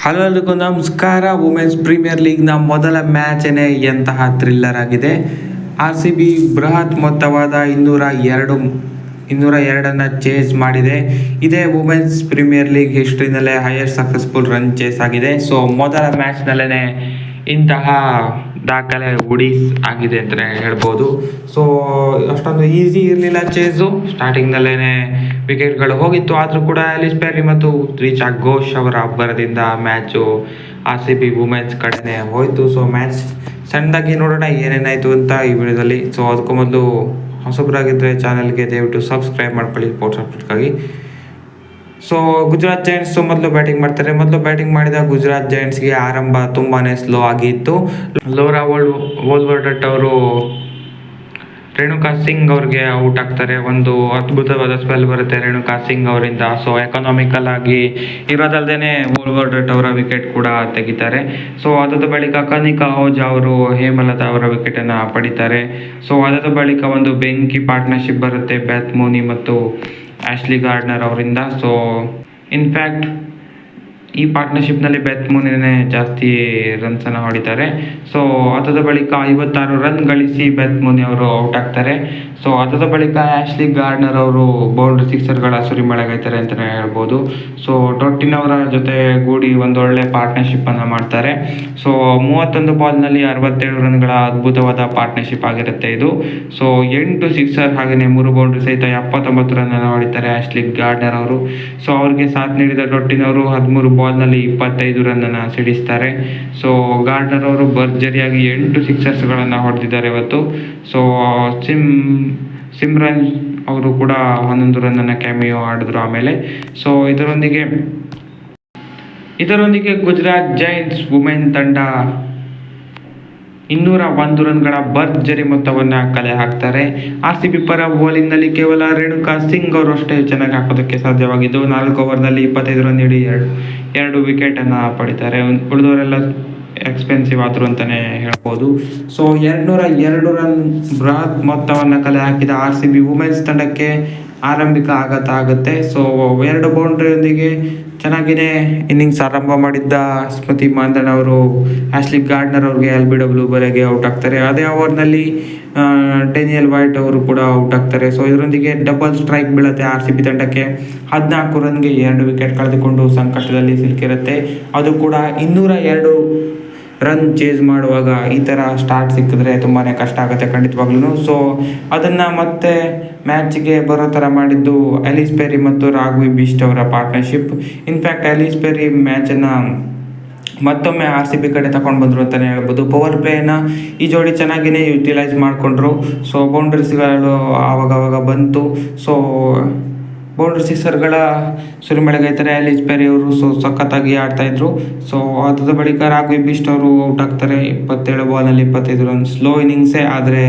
Hello ಎಲ್ರಿಗೂ ನಮಸ್ಕಾರ. Women's premier ಲೀಗ್ನ ಮೊದಲ ಮ್ಯಾಚನೇ ಎಂತಹ ಥ್ರಿಲ್ಲರ್ ಆಗಿದೆ. RCB ಬೃಹತ್ ಮೊತ್ತವಾದ 202 ಚೇಸ್ ಮಾಡಿದೆ. ಇದೇ ವುಮೆನ್ಸ್ ಪ್ರೀಮಿಯರ್ ಲೀಗ್ ಹಿಸ್ಟ್ರಿನಲ್ಲೇ ಹೈಯೆಸ್ಟ್ ಸಕ್ಸಸ್ಫುಲ್ ರನ್ ಚೇಸ್ ಆಗಿದೆ. ಸೊ ಮೊದಲ ಮ್ಯಾಚ್ನಲ್ಲೇ ಇಂತಹ ದಾಖಲೆ ಆಗಿದೆ ಅಂತಲೇ ಹೇಳ್ಬೋದು. ಸೊ ಅಷ್ಟೊಂದು ಈಸಿ ಇರಲಿಲ್ಲ ಚೇಸು. ಸ್ಟಾರ್ಟಿಂಗ್ನಲ್ಲೇ ವಿಕೆಟ್ಗಳು ಹೋಗಿತ್ತು. ಆದರೂ ಕೂಡ ಆಲಿಸ್ ಪೆರಿ ಮತ್ತು ರಿಚಾ ಘೋಷ್ ಅವರ ಅಬ್ಬರದಿಂದ ಮ್ಯಾಚು RCB ವುಮೆನ್ಸ್ ಕಡೆನೇ ಹೋಯಿತು. ಸೊ ಮ್ಯಾಚ್ ಸಣ್ಣದಾಗಿ ನೋಡೋಣ ಏನೇನಾಯಿತು ಅಂತ ಈ ವಿಡಿಯೋದಲ್ಲಿ. ಸೊ ಅದಕ್ಕೂ ಮೊದಲು ಹೊಸಬರಾಗಿದ್ದರೆ ಚಾನಲ್ಗೆ ದಯವಿಟ್ಟು ಸಬ್ಸ್ಕ್ರೈಬ್ ಮಾಡ್ಕೊಳ್ಳಿ ಸ್ಪೋರ್ಟ್ಸ್ ಅಪ್ಡೇಟ್ಗಾಗಿ. ಸೊ ಗುಜರಾತ್ ಜೈಂಟ್ಸ್ ಮೊದಲು ಬ್ಯಾಟಿಂಗ್ ಮಾಡ್ತಾರೆ. ಮೊದಲು ಬ್ಯಾಟಿಂಗ್ ಮಾಡಿದ ಗುಜರಾತ್ ಜೈಂಟ್ಸ್ಗೆ ಆರಂಭ ತುಂಬಾ ಸ್ಲೋ ಆಗಿತ್ತು. ಲೋರಾ ವೋಲ್ವರ್ಡಟ್ ಅವರು ರೇಣುಕಾ ಸಿಂಗ್ ಅವ್ರಿಗೆ ಔಟ್ ಆಗ್ತಾರೆ. ಒಂದು ಅದ್ಭುತವಾದ ಸ್ಪೆಲ್ ಬರುತ್ತೆ ರೇಣುಕಾ ಸಿಂಗ್ ಅವರಿಂದ. ಸೊ ಎಕನಾಮಿಕಲ್ ಆಗಿ ಇರೋದಲ್ದೇ ವೋಲ್ವರ್ಡಟ್ ಅವರ ವಿಕೆಟ್ ಕೂಡ ತೆಗಿತಾರೆ. ಸೊ ಅದಾದ ಬಳಿಕ ಕನಿಕಾ ಓಜಾ ಅವರು ಹೇಮಲತಾ ಅವರ ವಿಕೆಟನ್ನು ಪಡಿತಾರೆ. ಸೊ ಅದಾದ ಬಳಿಕ ಒಂದು ಬೆಂಕಿ ಪಾರ್ಟ್ನರ್ಶಿಪ್ ಬರುತ್ತೆ ಬೆತ್ ಮೂನಿ ಮತ್ತು ಆಶ್ಲಿ ಗಾರ್ಡ್ನರ್ ಅವರಿಂದ. ಸೊ ಇನ್ಫ್ಯಾಕ್ಟ್ ಈ ಪಾರ್ಟ್ನರ್ಶಿಪ್ನಲ್ಲಿ ಬೆತ್ ಮೂನಿನೇ ಜಾಸ್ತಿ ರನ್ಸನ್ನು ಹೊಡಿತಾರೆ. ಸೊ ಅದಾದ ಬಳಿಕ 56 ರನ್ ಗಳಿಸಿ ಬೆತ್ ಮೂನಿ ಅವರು ಔಟ್ ಆಗ್ತಾರೆ. ಸೊ ಅದಾದ ಬಳಿಕ ಆಶ್ಲಿ ಗಾರ್ಡ್ನರ್ ಅವರು ಬೌಂಡ್ರಿ ಸಿಕ್ಸರ್ಗಳ ಸುರಿಮಳೆಗೈತಾರೆ ಅಂತಲೇ ಹೇಳ್ಬೋದು. ಸೊ ಟೊಟ್ಟಿನ್ ಅವರ ಜೊತೆ ಗೂಡಿ ಒಂದೊಳ್ಳೆ ಪಾರ್ಟ್ನರ್ಶಿಪ್ಪನ್ನು ಮಾಡ್ತಾರೆ. ಸೊ 31 ಬಾಲ್ನಲ್ಲಿ 67 ರನ್ಗಳ ಅದ್ಭುತವಾದ ಪಾರ್ಟ್ನರ್ಶಿಪ್ ಆಗಿರುತ್ತೆ ಇದು. ಸೊ 8 ಸಿಕ್ಸರ್ ಹಾಗೆಯೇ 3 ಬೌಂಡ್ರಿ ಸಹಿತ 79 ರನ್ನನ್ನು ಹೊಡಿತಾರೆ ಆಶ್ಲಿ ಗಾರ್ಡ್ನರ್ ಅವರು. ಸೊ ಅವ್ರಿಗೆ ಸಾಥ್ ನೀಡಿದ ಟೊಟ್ಟಿನ್ ಅವರು 13 ಬಾಲ್ನಲ್ಲಿ 25 ರನ್ನನ್ನು ಸಿಡಿಸ್ತಾರೆ. ಸೊ ಗಾರ್ಡ್ನರ್ ಅವರು ಭರ್ಜರಿಯಾಗಿ 8 ಸಿಕ್ಸರ್ಸ್ಗಳನ್ನು ಹೊಡೆದಿದ್ದಾರೆ ಇವತ್ತು. ಸೊ ಸಿಮ್ರನ್ ಅವರು ಕೂಡ 11 ರನ್ನನ್ನು ಕ್ಯಾಮಿಯೋ ಆಡಿದ್ರು ಆಮೇಲೆ. ಸೊ ಇದರೊಂದಿಗೆ ಗುಜರಾತ್ ಜೈಂಟ್ಸ್ ವುಮೆನ್ ತಂಡ 201 ರನ್ಗಳ ಭರ್ಜರಿ ಮೊತ್ತವನ್ನು ಕಲೆ ಹಾಕ್ತಾರೆ. RCB ಪರ ಬೌಲಿಂಗ್ನಲ್ಲಿ ಕೇವಲ ರೇಣುಕಾ ಸಿಂಗ್ ಅವರು ಅಷ್ಟೇ ಚೆನ್ನಾಗಿ ಹಾಕೋದಕ್ಕೆ ಸಾಧ್ಯವಾಗಿದ್ದು 4 ಓವರ್ನಲ್ಲಿ 25 ರನ್ ನೀಡಿ 2 ವಿಕೆಟನ್ನು ಪಡಿತಾರೆ. ಉಳಿದವರೆಲ್ಲ ಎಕ್ಸ್ಪೆನ್ಸಿವ್ ಆದರು ಅಂತಲೇ ಹೇಳ್ಬೋದು. ಸೊ 202 ರನ್ ಬೃಹತ್ ಮೊತ್ತವನ್ನು ಕಲೆ ಹಾಕಿದ RCB ವುಮೆನ್ಸ್ ತಂಡಕ್ಕೆ ಆರಂಭಿಕ ಆಘಾತ ಆಗುತ್ತೆ. ಸೊ 2 ಬೌಂಡ್ರಿಯೊಂದಿಗೆ ಚೆನ್ನಾಗಿಯೇ ಇನ್ನಿಂಗ್ಸ್ ಆರಂಭ ಮಾಡಿದ್ದ ಸ್ಮೃತಿ ಮಾಂದನ್ ಅವರು ಆಶ್ಲಿ ಗಾರ್ಡ್ನರ್ ಅವ್ರಿಗೆ LBW ಬರೆಗೆ ಔಟ್ ಆಗ್ತಾರೆ. ಅದೇ ಓವರ್ನಲ್ಲಿ ಡೇನಿಯಲ್ ವೈಟ್ ಅವರು ಕೂಡ ಔಟ್ ಆಗ್ತಾರೆ. ಸೊ ಇದರೊಂದಿಗೆ ಡಬಲ್ ಸ್ಟ್ರೈಕ್ ಬೀಳುತ್ತೆ RCB ತಂಡಕ್ಕೆ. 14 ರನ್ಗೆ 2 ವಿಕೆಟ್ ಕಳೆದುಕೊಂಡು ಸಂಕಷ್ಟದಲ್ಲಿ ಸಿಲುಕಿರುತ್ತೆ. ಅದು ಕೂಡ 202 ರನ್ ಚೇಸ್ ಮಾಡುವಾಗ ಈ ಥರ ಸ್ಟಾರ್ಟ್ ಸಿಕ್ಕಿದ್ರೆ ತುಂಬಾ ಕಷ್ಟ ಆಗುತ್ತೆ ಖಂಡಿತವಾಗ್ಲೂ. ಸೊ ಅದನ್ನು ಮತ್ತೆ ಮ್ಯಾಚ್ಗೆ ಬರೋ ಥರ ಮಾಡಿದ್ದು ಆಲಿಸ್ ಪೆರಿ ಮತ್ತು ರಾಘವಿ ಬಿಸ್ಟ್ ಅವರ ಪಾರ್ಟ್ನರ್ಶಿಪ್. ಇನ್ಫ್ಯಾಕ್ಟ್ ಆಲಿಸ್ ಪೆರಿ ಮ್ಯಾಚನ್ನು ಮತ್ತೊಮ್ಮೆ RCB ಕಡೆ ತಗೊಂಡು ಬಂದರು ಅಂತಲೇ ಹೇಳ್ಬೋದು. ಪವರ್ ಪ್ಲೇಯನ್ನು ಈ ಜೋಡಿ ಚೆನ್ನಾಗಿಯೇ ಯುಟಿಲೈಸ್ ಮಾಡಿಕೊಂಡ್ರು. ಸೊ ಬೌಂಡ್ರೀಸ್ಗಳು ಆವಾಗವಾಗ ಬಂತು. ಸೊ ಬೌಂಡ್ರಿ ಸಿಕ್ಸರ್ಗಳ ಸುರಿಮಳೆಗೈತಾರೆ ಆಲಿಸ್ ಪೆರಿ ಅವರು. ಸೊ ಸಖತ್ತಾಗಿ ಆಡ್ತಾಯಿದ್ರು. ಸೊ ಅದಾದ ಬಳಿಕ ರಾಘವಿ ಬಿಸ್ಟ್ ಅವರು ಔಟ್ ಆಗ್ತಾರೆ. 27 ಬಾಲ್ನಲ್ಲಿ 25 ರನ್. ಸ್ಲೋ ಇನ್ನಿಂಗ್ಸೇ ಆದರೆ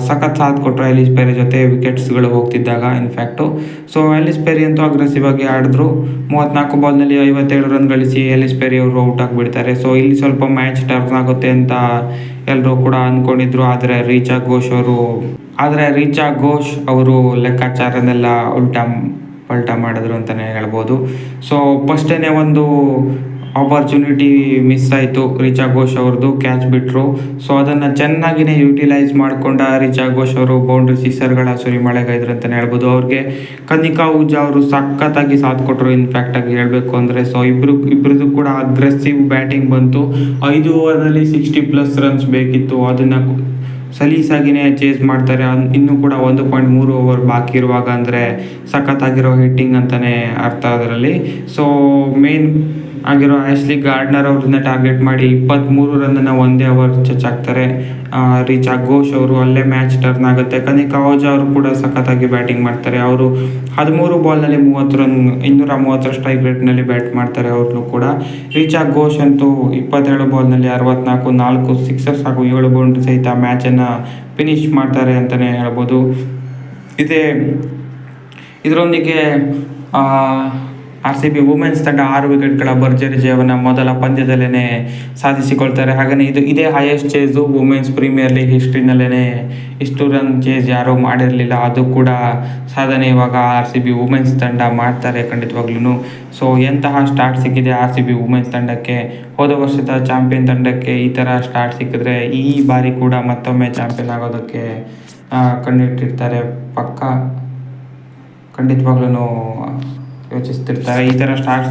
ಸಖತ್ ಸಾಥ್ ಕೊಟ್ಟರು ಆಲಿಸ್ ಪೆರಿ ಜೊತೆ ವಿಕೆಟ್ಸ್ಗಳು ಹೋಗ್ತಿದ್ದಾಗ ಇನ್ಫ್ಯಾಕ್ಟು. ಸೊ ಆಲಿಸ್ ಪೆರಿ ಅಂತೂ ಅಗ್ರೆಸಿವ್ ಆಗಿ ಆಡಿದ್ರು. 34 ಬಾಲ್ನಲ್ಲಿ 57 ರನ್ ಗಳಿಸಿ ಆಲಿಸ್ ಪೆರಿ ಅವರು ಔಟ್ ಆಗಿಬಿಡ್ತಾರೆ. ಸೊ ಇಲ್ಲಿ ಸ್ವಲ್ಪ ಮ್ಯಾಚ್ ಟರ್ನ್ ಆಗುತ್ತೆ ಅಂತ ಎಲ್ಲರೂ ಕೂಡ ಅಂದ್ಕೊಂಡಿದ್ರು. ಆದರೆ ರಿಚಾ ಘೋಷ್ ಅವರು ಲೆಕ್ಕಾಚಾರನೆಲ್ಲ ಪಲ್ಟಾ ಮಾಡಿದ್ರು ಅಂತಲೇ ಹೇಳ್ಬೋದು. ಸೊ ಫಸ್ಟೇ ಒಂದು ಆಪರ್ಚುನಿಟಿ ಮಿಸ್ ಆಯಿತು ರಿಚಾ ಘೋಷ್ ಅವ್ರದ್ದು. ಕ್ಯಾಚ್ ಬಿಟ್ಟರು. ಸೊ ಅದನ್ನು ಚೆನ್ನಾಗಿಯೇ ಯುಟಿಲೈಸ್ ಮಾಡಿಕೊಂಡ ರಿಚಾ ಘೋಷ್ ಅವರು ಬೌಂಡ್ರಿ ಸಿಕ್ಸರ್ಗಳ ಸುರಿಮಳೆಗೈದ್ರು ಅಂತಲೇ ಹೇಳ್ಬೋದು. ಅವ್ರಿಗೆ ಕನಿಕಾ ಓಜಾ ಅವರು ಸಖತ್ತಾಗಿ ಸಾಥ್ ಕೊಟ್ಟರು ಇನ್ಫ್ಯಾಕ್ಟಾಗಿ ಹೇಳಬೇಕು ಅಂದರೆ. ಸೊ ಇಬ್ಬರದ್ದು ಕೂಡ ಅಗ್ರೆಸಿವ್ ಬ್ಯಾಟಿಂಗ್ ಬಂತು. 5 ಓವರ್ನಲ್ಲಿ 60+ ರನ್ಸ್ ಬೇಕಿತ್ತು. ಅದನ್ನು ಸಲೀಸಾಗಿಯೇ ಚೇಸ್ ಮಾಡ್ತಾರೆ. ಇನ್ನೂ ಕೂಡ 1.3 ಓವರ್ ಬಾಕಿ ಇರುವಾಗ ಅಂದರೆ ಸಖತ್ತಾಗಿರೋ ಹಿಟ್ಟಿಂಗ್ ಅಂತಲೇ ಅರ್ಥ ಅದರಲ್ಲಿ. ಸೊ ಮೇನ್ ಆಗಿರೋ ಆಶ್ಲಿ ಗಾರ್ಡ್ನರ್ ಅವ್ರನ್ನ ಟಾರ್ಗೆಟ್ ಮಾಡಿ 23 ರನ್ನನ್ನು ಒಂದೇ ಓವರ್ ಚಚ್ಚಾಕ್ತಾರೆ ರಿಚಾ ಘೋಷ್ ಅವರು. ಅಲ್ಲೇ ಮ್ಯಾಚ್ ಟರ್ನ್ ಆಗುತ್ತೆ. ಕನಿಕಾ ಓಜಾ ಅವರು ಕೂಡ ಸಖತ್ತಾಗಿ ಬ್ಯಾಟಿಂಗ್ ಮಾಡ್ತಾರೆ. ಅವರು 13 ಬಾಲ್ನಲ್ಲಿ 30 ರನ್ 230 ಸ್ಟ್ರೈಕ್ ರೇಟ್ನಲ್ಲಿ ಬ್ಯಾಟ್ ಮಾಡ್ತಾರೆ ಅವ್ರನ್ನೂ ಕೂಡ. ರಿಚಾ ಘೋಷ್ ಅಂತೂ 27 ಬಾಲ್ನಲ್ಲಿ 64, 4 ಸಿಕ್ಸರ್ಸ್ ಹಾಗೂ 7 ಬೌಂಡ್ರಿ ಸಹಿತ ಮ್ಯಾಚನ್ನು ಫಿನಿಶ್ ಮಾಡ್ತಾರೆ ಅಂತಲೇ ಹೇಳ್ಬೋದು. ಇದರೊಂದಿಗೆ RCB ವುಮೆನ್ಸ್ ತಂಡ 6 ವಿಕೆಟ್ಗಳ ಭರ್ಜರಿ ಜಯವನ್ನು ಮೊದಲ ಪಂದ್ಯದಲ್ಲೇ ಸಾಧಿಸಿಕೊಳ್ತಾರೆ. ಹಾಗೆಯೇ ಇದೇ highest chase women's premier league ಹಿಸ್ಟ್ರಿನಲ್ಲೇ ಇಷ್ಟು ರನ್ ಚೇಸ್ ಯಾರೂ ಮಾಡಿರಲಿಲ್ಲ. ಅದು ಕೂಡ ಸಾಧನೆ ಇವಾಗ RCB ವುಮೆನ್ಸ್ ತಂಡ ಮಾಡ್ತಾರೆ ಖಂಡಿತವಾಗ್ಲೂ. ಸೊ ಎಂತಹ ಸ್ಟಾರ್ಟ್ ಸಿಕ್ಕಿದೆ RCB ವುಮೆನ್ಸ್ ತಂಡಕ್ಕೆ. ಹೋದ ವರ್ಷದ ಚಾಂಪಿಯನ್ ತಂಡಕ್ಕೆ ಈ ಥರ ಸ್ಟಾರ್ಟ್ ಸಿಕ್ಕಿದ್ರೆ ಈ ಬಾರಿ ಕೂಡ ಮತ್ತೊಮ್ಮೆ ಚಾಂಪಿಯನ್ ಆಗೋದಕ್ಕೆ ಕಣ್ಣಿಟ್ಟಿರ್ತಾರೆ ಪಕ್ಕ. ಖಂಡಿತವಾಗ್ಲೂ ಯೋಚಿಸ್ತಿರ್ತಾರೆ. ಈ ಥರ ಸ್ಟಾರ್ಟ್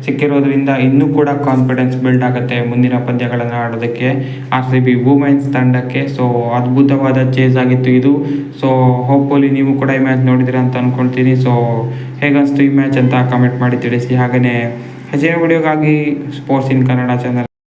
ಸಿಕ್ಕಿರೋದ್ರಿಂದ ಇನ್ನೂ ಕೂಡ ಕಾನ್ಫಿಡೆನ್ಸ್ ಬಿಲ್ಡ್ ಆಗುತ್ತೆ ಮುಂದಿನ ಪಂದ್ಯಗಳನ್ನು ಆಡೋದಕ್ಕೆ RCB ವುಮೆನ್ಸ್ ತಂಡಕ್ಕೆ. ಸೊ ಅದ್ಭುತವಾದ ಚೇಸ್ ಆಗಿತ್ತು ಇದು. ಸೊ ಹೋಪ್ಫುಲಿ ನೀವು ಕೂಡ ಈ ಮ್ಯಾಚ್ ನೋಡಿದಿರ ಅಂತ ಅಂದ್ಕೊಳ್ತೀನಿ. ಸೊ ಹೇಗನ್ನಿಸ್ತು ಈ ಮ್ಯಾಚ್ ಅಂತ ಕಮೆಂಟ್ ಮಾಡಿ ತಿಳಿಸಿ. ಹಾಗೆಯೇ ಹೆಚ್ಚಿನ ವಿಡಿಯೋಗಾಗಿ ಸ್ಪೋರ್ಟ್ಸ್ ಇನ್ ಕನ್ನಡ ಚಾನಲ್